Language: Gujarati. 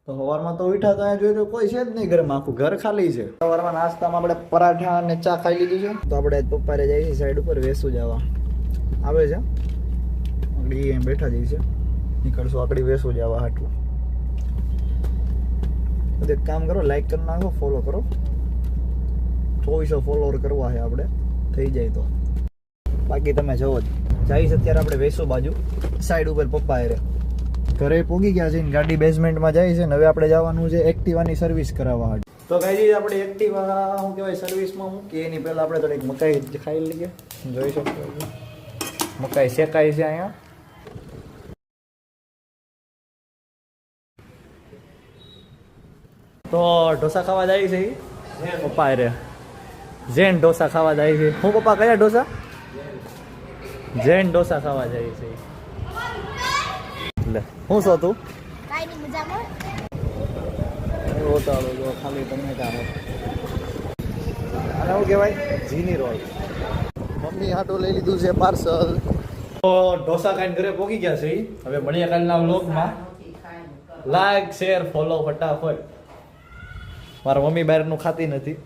તો સવારમાં તો ઉઠ્યા તો અહીંયા જોયું તો કોઈ છે જ નહીં ઘરમાં, આખું ઘર ખાલી છે. સવારમાં નાસ્તામાં આપણે પરાઠા અને ચા ખાઈ લીધું છે. તો આપણે પપ્પારે જઈએ છીએ સાઈડ ઉપર વેસુ જવા આવે છે. આગળ અહીં બેઠા જઈએ છે, નીકળશું આગળ વેસુ જવા હાટું. તો એક કામ કરો, લાઈક કરી નાખો, ફોલો કરો. 2400 ફોલોવર કરવા છે આપણે, થઈ જાય તો. બાકી તમે જવો જ જઈશ અત્યારે આપણે વેસુ બાજુ સાઈડ ઉપર પપ્પા હારે. ઘરે પોગી ગયા છે, ગાડી બેઝમેન્ટમાં જાય છે ને હવે આપણે જવાનું છે એક્ટિવાની સર્વિસ કરાવવા હાટુ. તો ગાઈઝ આપણે એક્ટિવા શું કહેવાય સર્વિસમાં મૂકીએ એની પહેલાં આપણે થોડીક મકાઈ ખાઈ લઈએ. જોઈ શકો છો મકાઈ શેકાય છે અહીંયા. તો ઢોસા ખાવા જાય છે પપ્પા હારે. જૈન ઢોસા ખાવા જાય છે. હું પપ્પા કયા ઢોસા? જૈન ઢોસા ખાવા જાય છે. લે હું છો તું? કાઈ ની મજામાં. રોતાળો જો ખાલી ટમેટા હે. આને શું કહેવાય? જીની રોલ. મમ્મી હાટો લઈ લીધું છે પાર્સલ. તો ઢોસા ખાઈને ઘરે પહોંચી ગયા છે. હવે મળીએ કાલના વ્લોગમાં. લાઈક શેર ફોલો ફટાફટ. મારા મમ્મી બહારનું ખાતી નથી.